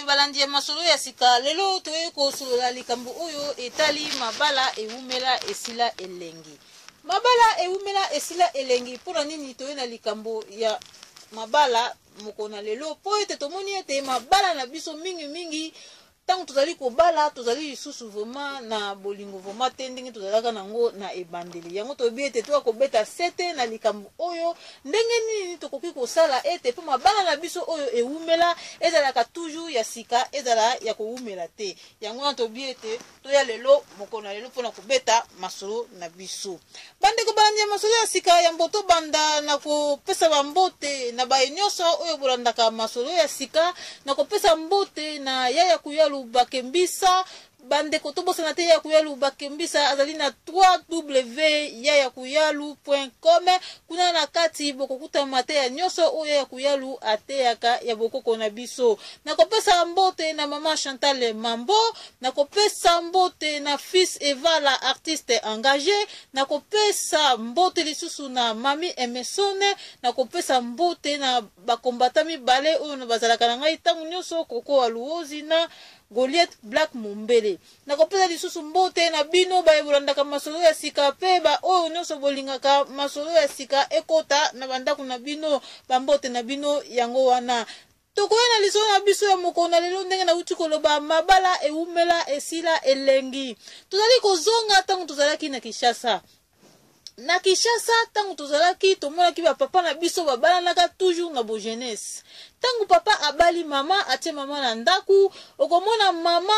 balandi ya masolo ya sika lelo toye ko solola likambo oyo etali mabala eumela esila elengi. Mabala eumela esila elengi pona nini toye na likambo ya mabala mokona lelo po ete tomoni ete mabala na biso mingi tango tozali kobala tozali lisusu vraiment na bolingo vraiment te ndenge tozalaka nango na ebandeli yango toyebi ete toya kobeta sete na likambo oyo ndenge nini tokoki kosala ete po mabala na biso oyo eumela ezalaka toujours ya sika ezala ya koumela te yango wana toyebi ete toya lelo mokona lelo mpona kobeta masolo na biso bandeko balandi ya masolo ya sika ya mboto banda na kopesa bambote na baye nyonso oyo bolandaka masolo ya sika na kopesa mbote na yaya kuyalu bakembisa bandeko tobosana te ya kuyalu bakembisa azali na www.yayakuyalu.com kuna na kati bokokuta mate ya nyonso oyo ya kuyalu ateyaka ya bokoko na biso na kopesa mbote na mama Chantal Mambo na kopesa mbote na fils Eva artiste engagé na kopesa mbote lisusu na mami Emesone na kopesa mbote na bakombata mibale oyo na bazalaka na ngai tangu nyonso koko aluozi na Goliath Black Mumbele na kopesa lisusu mbote na bino ba ebulandaka masolo ya sika pe ba oyo nyonso bolingaka masolo ya sika ekota na bandaku na bino bambote na bino yango wana tokoya na liso na biso ya mokona lelo ndenge na uti koloba mabala eumela esila elengi tozali kozonga tango tozalaki na Kinshasa. Na Kinshasa tango tozalaki tomonaki ba papa na biso babalanaka toujours na bo jeunesse. Tango papa abali mama atie mama na ndaku okomona mama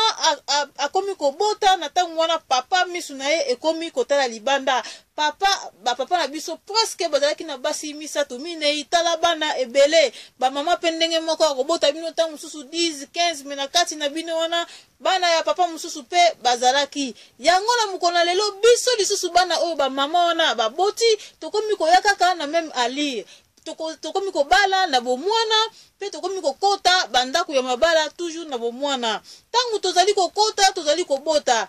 akomi kobota na tango wana papa misu na ye ekomi kotala libanda papa na biso presque bazalaki na basi misato minei tala bana ebele ba mama pendenge moko akobota bino tango mususu 10 15 mena kati na bino wana bana ya papa mususu pe bazalaki yango na mukona lelo biso lisusu bana oyo ba mama wana baboti tokomi koyaka na même ali tokomi kobala na bomwana pe tokomi kokota bandaku ya mabala toujours na bomwana tangu tozali kokota tozali kobota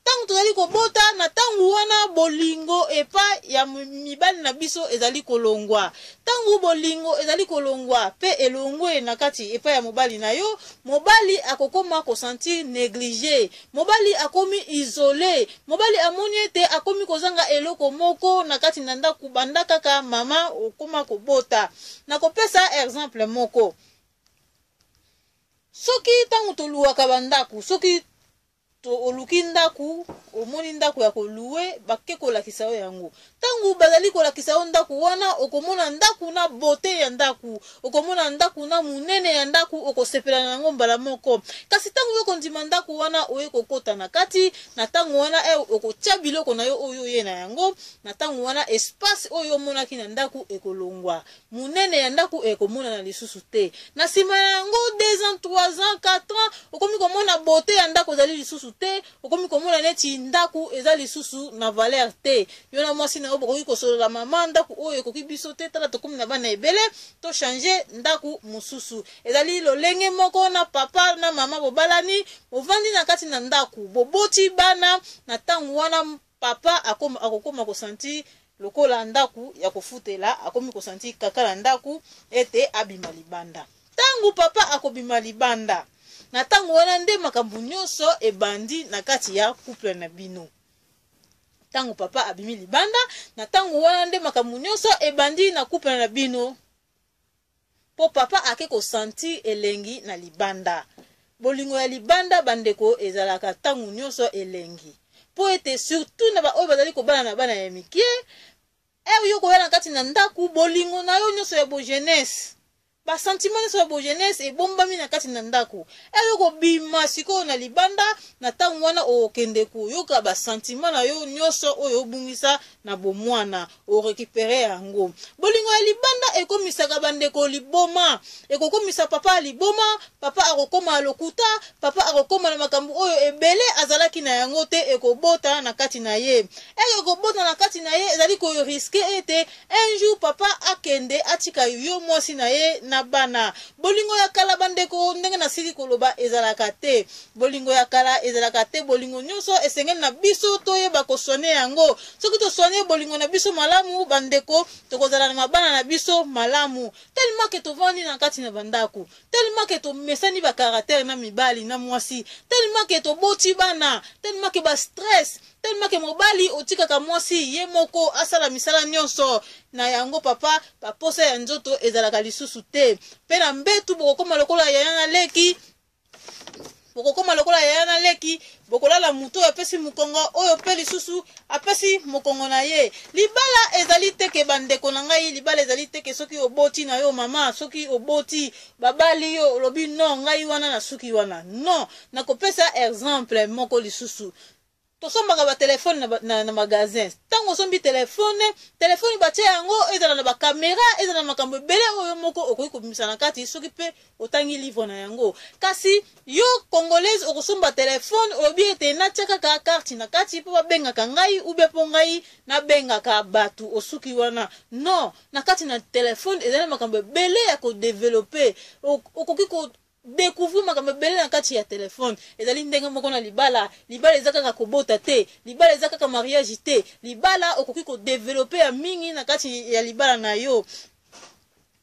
tangu tozali kobota na tangu wana bolingo epa ya mibali na biso ezali kolongwa tangu bolingo ezali kolongwa pe elongwe na kati epa ya mobali na yo mobali akokoma ko sentir négligé mobali akomi isolé mobali amoni ete akomi kozanga eloko moko na kati na ndaku banda kaka mama okoma kobota na kopesa exemple moko soki tangu toluwaka bandaku soki to oluki ndaku omoni ndaku ya koluwe bake kolakisa yo yango tangu bazali kolakisa yo ndaku wana okomona ndaku na beauté ya ndaku okomona ndaku na munene ya ndaku okosepela nango mbala moko kasi tangu yo kondima ndaku wana oye kokota na kati na tangu wana okotia biloko na yo oyo ye na yango na tangu wana espace oyo monaki na ndaku ekolongwa munene ya ndaku ekomona na lisusu te na sima yango 2 ans 3 ans 4 ans okomi komona beauté ya ndaku ezali lisusu te okomi komona neti ndaku ezali lisusu na valeur te yo na mwasi na obokoki kosolola mama ndaku oyo ekoki biso te tala tokomi na bana ebele to changer ndaku mususu ezali lolenge moko na papa na mama bobalani bovandi na kati na ndaku boboti bana na tangu wana papa akokoma kosanti lokola ndaku ya kofutela akomi kosanti kaka na ndaku ete abima libanda tangu papa akobima libanda na tango wana nde makambo nyonso ebandi na kati ya couple na bino tango papa abimi libanda na tango wana nde makambo nyonso ebandi na couple na bino po papa ake ko sentir elengi na libanda bolingo ya libanda bandeko ezalaka tango nyonso elengi po ete surtout na ba oyo bazali kobana na bana ya mikie yo koyana kati na ndaku bolingo na yo nyonso ya bo jeunesse ba sentiment so bo jeunesse e bombami na kati na ndaku eloko bima siko na libanda na tangu wana okende ku yoka ba sentiment na yo nyonso oyo obungisa na bomwana o récupérer yango bolingo ya libanda ekomisaka bandeko liboma ekokomisa papa liboma papa akokoma lokuta papa akokoma na makambo oyo ebele azalaki na yango te ekobota na kati na ye ekobota na kati na ye ezali ko risquer ete un jour papa akende atika yo mwasi na ye na bana bolingo ya kala bandeko ndenge na sili koloba ezalaka te bolingo ya kala ezalaka te bolingo nyonso esengeli na biso toyeba kosone yango soki tosone bolingo na biso malamu bandeko tokozala na mabana na biso malamu te tellement que tovandi na kati na bandako, tellement que to mesani ba caractère na mibali na mwasi, tellement que to boti bana, tellement que ba stress, tellement que mobali otika ka mwasi ye moko asala misala nyonso na yango papa posa ya nzoto ezalaka lisusu te. Pe na mbetu bokoma lokola yana leki, bokoma lokola yana leki, bokolala muto apesi mukongo oyo pe lisusu apesi mukongo na ye. Libala ezali teke bandeko na ngai, libala ezali teke soki oboti na yo mama, soki oboti babali yo lobi no ngai wana na suki wana. Non, na kopesa exemple moko lisusu. Tosombaka ba telefone na magasin. Tango sombi telefone batie yango ezala na ba kamera, ezala na makambo ebele oyo moko okoki kobimisa na kati soki pe otangi livre na yango. Kasi yo congolaise okosomba telefone obi ete na tiaka ka carte na kati po babengaka ngai ube po ngai na bengaka batu osuki wana. Non, na kati na telefone ezala makambo ebele ya ko développer. Okoki ko découvrir makambo bele na kati ya telefone. Ezali ndenge moko na libala ezaka ka kobota te, libala ezaka ka mariage te, libala okoki ko développer ya mingi na kati ya libala na yo.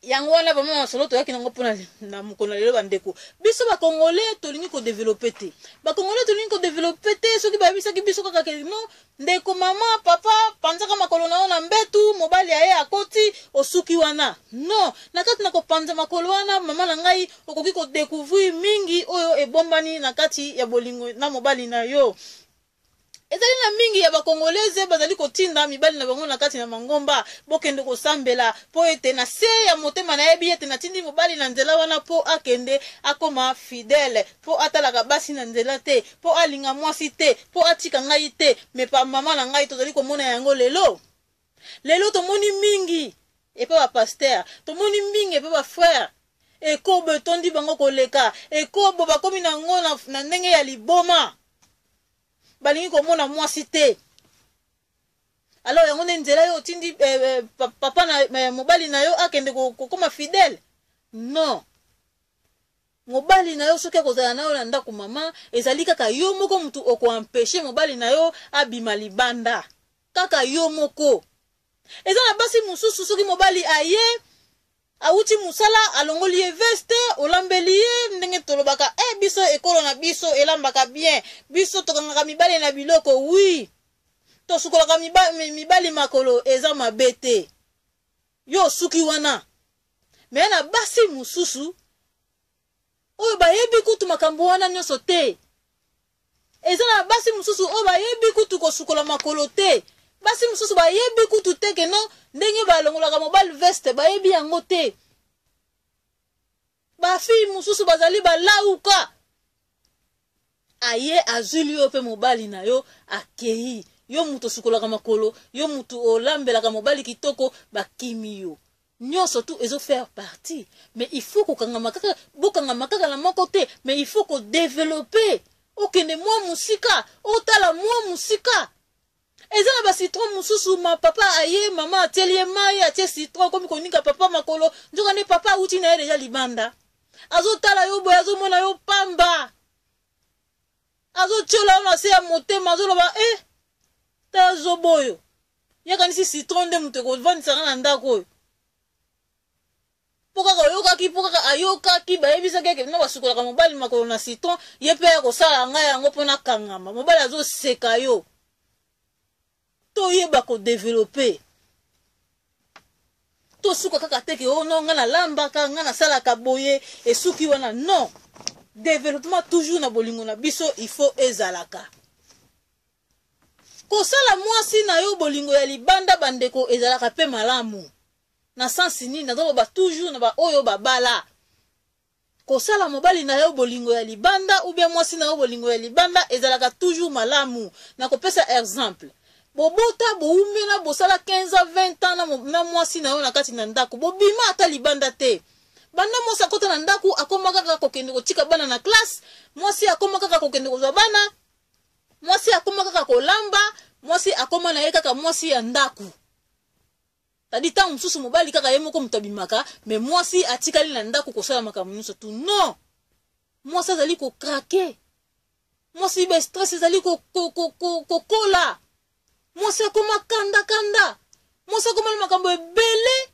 Yango wana ba mama solo to yaki nango pona na mukona lelo bandeko. Biso ba congolais tolingi ko développer te. Ba congolais tolingi ko développer te soki ba bisa ki biso kaka ke no ndeko mama papa panzaka makolo na ona mbetu mobali aye akoti osuki wana. Non, na kati na ko panza makolo wana mama na ngai okoki ko découvrir mingi oyo ebombani na kati ya bolingo na mobali na yo. Ezali na mingi ya ba congolaise bazali kotinda mibali na bango na kati na mangomba bokende ko sambela po ete na se ya motema na yebi ete na tindi mobali na nzela wana po akende akoma fidèle, po atalaka basi na nzela te, po alinga mwasi te, po atika ngai te. Me pa mama na ngai tozali komona yango lelo tomoni mingi epe ba pasteur, tomoni mingi epe ba frère ekobo tondi bango koleka, ekobo bakomi na ngo na ndenge ya liboma balingi komona mwasi te. Alors yango nzela yo tindi papa na mobali na yo akende kokoma fidèle. Non, mobali na yo soki akozala na yo na ndako mama ezali kaka yo moko mutu okoempêcher mobali na yo abima libanda, kaka yo moko. Eza na basi mususu soki mobali aye auti musala alongoli ye veste olambeli ye ndenge tolobaka biso ekolo na biso elambaka bien, biso tokangaka mibali na biloko. Oui, tosukolaka mibali makolo eza mabe te, yo suki wana. Me na basi mususu oyo bayebi kutu makambo wana nyonso te. Eza na basi mususu oyo bayebi kutu kosukola makolo te. Basi mususu bayebi kutu te ke no ndenge balongolaka mobali veste bayebi yango te. Bafi mususu bazali balauka aye azuli yo pe mobali na yo akei yo muto sukolaka makolo, yo mutu olambelaka mobali kitoko bakimi yo. Nyonso tu ezo faire partie. Mais il faut kokanga makaka na moko te, mais il faut ko développer. Okende mwa musika, otala mwa musika. Eza na ba citron mususu ma papa aye mama atelie mai atie citron komi konika papa makolo njoka ne papa uti na deja libanda. Azo tala yo boya azo mona yo pamba. Azo chola na se ya motema azo loba ta zo boyo. Yaka nisi citron de mutu ko vandi sanga na ndako. Poka ayoka ki bayebisa keke no basukola ka mobali makolo na citron yepe ya ko sala nga yango pona kangama. Mobali azo seka yo. To yeba ko développer. To suka kaka teke no nga na lamba ka nga na sala ka boye e suki wana. Non, développement toujours na bolingo na biso il faut ezalaka. Ko sala mwasi na yo bolingo ya libanda bandeko ezalaka pe malamu. Na sansi nini na ba toujours na ba oyo babala. Ko sala mobali na yo bolingo ya libanda ou bien mwasi na yo bolingo ya libanda ezalaka toujours malamu. Na ko pesa exemple. Bobota boumena bosala 15 à 20 ans na mwasi na yo na kati na ndako bobima ata libanda te. Banda mwasi akota na ndako akoma kaka kokende kotika bana na classe, mwasi akoma kaka kokende kozwa bana, mwasi akoma kaka kolamba, mwasi akoma na ye kaka mwasi ya ndako. Tadi tangu msusu mobali kaka ye moko mutabimaka, mais mwasi atikali na ndako kosala makambo nyonso tu. Non, mwasi azali ko craquer, mwasi be stress azali ko kola. Mwasi akoma kanda, mwasi akoma na makambo ebele.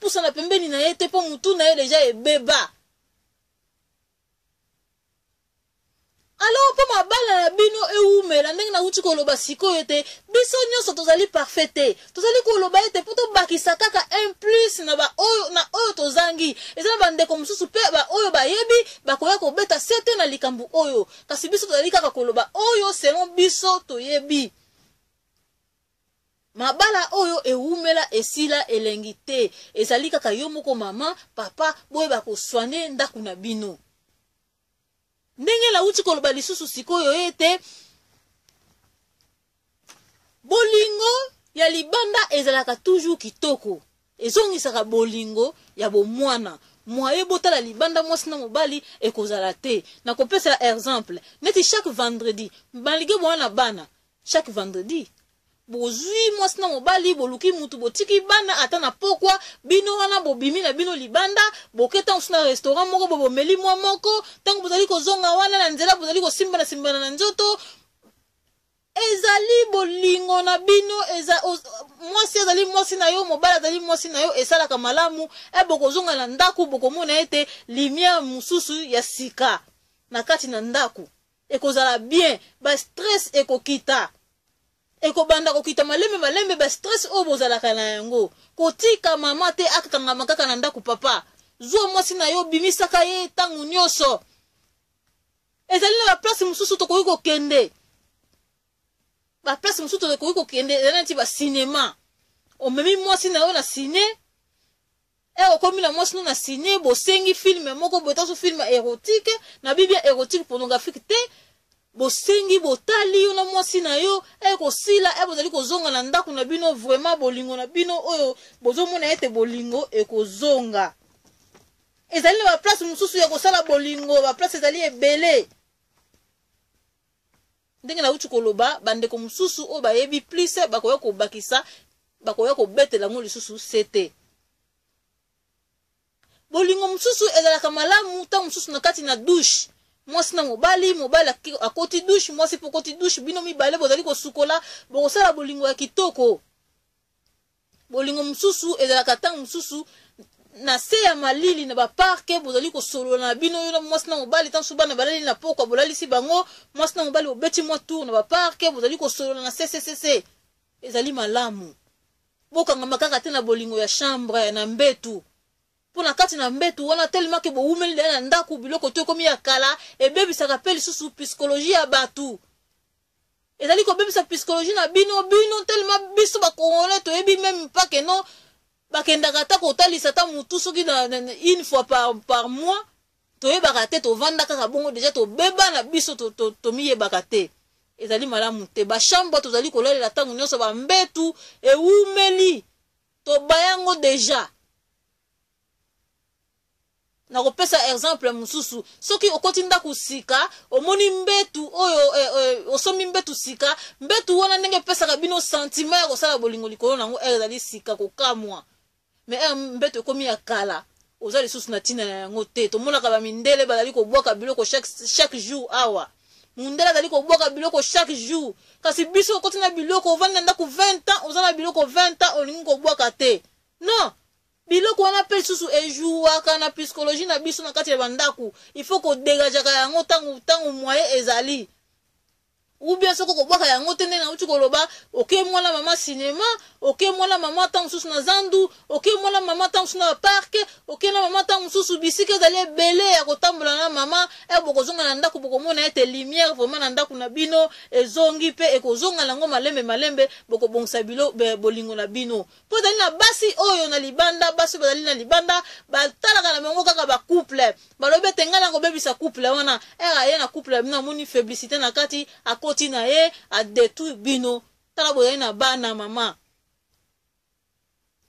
poussa na pembeni na ye te po mutu na ye deja ebeba. Alors po mabala na bino eumela ndenge na uti koloba sikoyo te biso nyonso tozali parfait te tozali koloba ete po tobakisa kaka un plus na ba oyo na oyo tozangi eza na bandeko mosusu pe ba oyo bayebi bakoya kobeta sete na likambo oyo kasi biso tozali kaka koloba oyo selon biso toyebi. Mabala oyo eumela esila elengi te ezali kaka yo moko mama papa boye bakoswane ndaku na bino. Ndenge la uti koloba lisusu sikoyo ete bolingo ya libanda ezalaka toujours kitoko ezongisaka bolingo ya bomwana mwaye botala libanda mwasi na mobali ekozala te. Na kopesa exemple neti chaque vendredi balige bwana bana chaque vendredi bozui mwasi na mobali boluki mutu botiki bana ata na pokwa bino wana bobimi na bino libanda boketa nsu na restaurant moko bobomeli mwa moko tango bozali kozonga wana na nzela bozali kosimbana simbana na nzoto ezali bolingo na bino mwasi azali mwasi na yo mobali azali mwasi na yo esalaka malamu bokozonga na ndaku bokomona ete lumière mususu ya sika na kati na ndaku ekozala bien ba stress ekokita ekobanda kokita malembe ba stress o bozalaka na yango kotika mama te akakanga makaka na ndaku papa zuwa mwasi na yo bimisaka ye tangu nyonso ezali na ba place mususu tokoki kokende ba place mususu tokoki kokende ezali nti ba cinéma omemi mwasi na yo na ciné okomi na mwasi na ciné bosengi film moko botaso film érotique na bibia érotique pornographique te bosengi botali yo na mwasi na yo ekosila bozali kozonga na ndaku na bino vraiment bolingo na bino oyo bozomona ete bolingo ekozonga ezali na ba place mususu ya kosala bolingo ba place ezali ebele ndenge na uti koloba bandeko mususu oyo bayebi plus bakoya kobakisa bakoya kobetela ngo lisusu sete bolingo mususu ezalaka malamu ta mususu na kati na douche mwasi na mobali akoti douche mwasi po koti douche bino mibale bozali kosukola bokosala bolingo ya kitoko. Bolingo mususu ezalaka tango mususu na se ya malili na ba parke bozali kosolola na bino yo na mwasi na mobali tango subana balali na pokwa bolalisi bango mwasi na mobali obeti mwa tour na ba parke bozali kosolola na ccc ezali malamu. Bokanga makaka te na bolingo ya chambre na mbetu pona kati na mbetu wana tellement ke boumeli na ndaku biloko to komi ya kala ebebisaka pe lisusu psychologie ya batu ezali ko bebisa psychologie na bino tellement biso ba congolais to yebi même pas que non bakendaka ta kotalisa ta mutu soki na une fois par mois to yebaka te to vanda kaka bongo déjà to beba na biso to miyebaka te ezali malamu te ba chambre tozali kolalela tango nyonso ba mbetu eumeli to bayango déjà. Na kopesa exemple mususu soki okoti ndaku sika omoni mbetu oyo osomi mbetu sika mbetu wana ndenge pesaka bino sentiment ya kosala bolingo likolo nango ezali sika kokamwa mais mbetu ekomi ya kala ozali lisusu na tina yango te tomonaka bamindele bazali kobwaka biloko chaque jour awa mundele azali kobwaka biloko chaque jour kasi biso okoti na biloko ovanda ndaku 20 ans ozala biloko 20 ans olingi kobwaka te non biloko wana pe susu ejuwaka na psychologie na biso na kati ya bandaku il faut ko dégagaka yango tangu moyen ezali ou bien soko kobwaka yango te ndenge na uti koloba oke mwana mama cinéma oke mwana mama tangu susu na zandu oke mwana mama tangu susu na parke oke na mama tangu susu bisika ezali ebele ya kotambola na mama bokozonga na ndaku bokomona ete lumière vraiment na ndaku na bino ezongi pe ekozonga nango malembe bokobongisa bolingo na bino po ezali na basi oyo na libanda basi bazali na libanda batalaka na bango kaka ba couple balobi ete ngai nango bebisa couple wana ye na couple bino amoni féblicité na kati akoti na ye adetu bino tala boyali na bana mama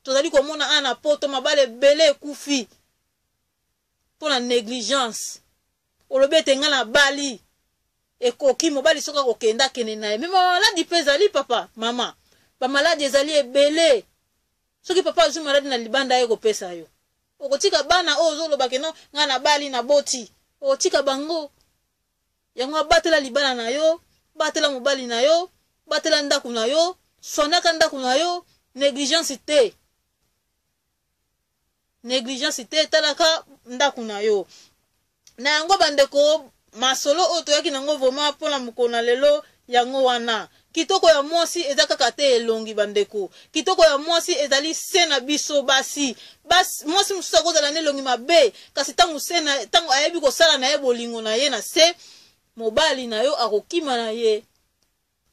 tozali komona ana poto mabale ebele ekufi mpona négligence olobi ete ngai na bali ekoki mobali soki akokenda kende na ye me bamaladi mpe ezali papa mama bamaladi ezali ebele soki papa azwi maladi na libanda ye kopesa yo okotika bana oyo ozolobake no ngai na bali na boti okotika bango yango abatela libala na yo batela mobali na yo batela ndaku na yo sonaka ndaku na yo négligence te négligence te talaka ndaku na yo na yango bandeko masolo oyo toyaki nango vraiment mpona mokona lelo yango wana kitoko ya mwasi eza kaka te elongi bandeko kitoko ya mwasi ezali se na biso basi mwasi mosusu akozala na elongi mabe kasi ntango ayebi kosala na ye bolingo na ye na se mobali na yo akokima na ye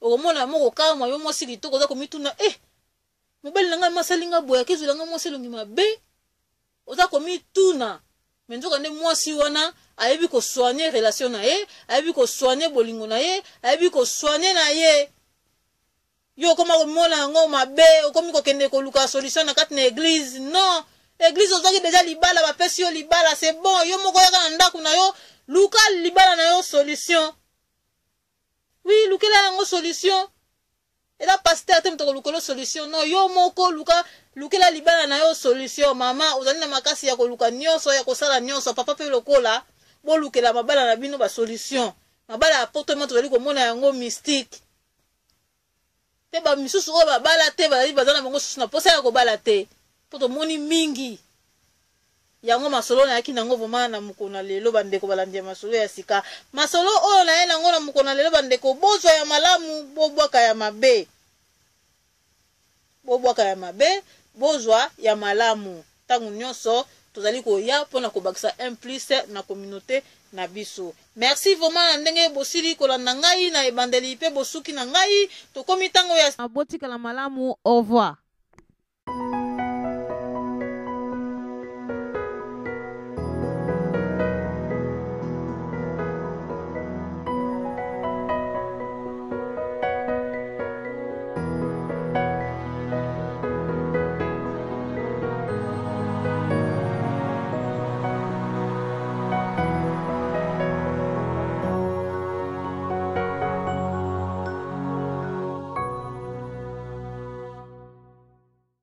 okomona moko kama yo mwasi kitoko oza komituna mobali na ngai masalinga boya kezwela ngai mwasi elongi mabe oza komituna me nzoka nde mwasi wana ayebi kosoigne relation na ye ayebi kosoigne bolingo na ye ayebi kosoigne na ye yo okoma komona yango mabe okomi kokende koluka solution na kati na église non église ozwaki deja libala bapesi yo libala c'est bon yo moko yaka na ndaku na yo luka libala na yo solution oui lukela yango solution ela pasteur te mtoko lukolo solution non yo moko lukela libala na yo solution mama ozali na makasi ya koluka nyonso ya kosala nyonso papa pe lokola bolukela mabala na bino ba solution mabala ya portement tozali komona yango mystique te ba misusu oyo babala te bazali bazana bango susu na posa ya kobala te po tomoni mingi yango masolo na yaki nango vraiment na mokona lelo bandeko balandi ya masolo ya sika masolo oyo na ye nango na mokona lelo bandeko bozwa ya malamu bobwaka ya mabe bozwa ya malamu ntango nyonso tozali koya mpona kobakisa un plus na communauté na biso merci vraiment na ndenge bosili kolanda ngai na ebandeli mpe bosuki na ngai tokomi ntango ya abotikala malamu au revoir.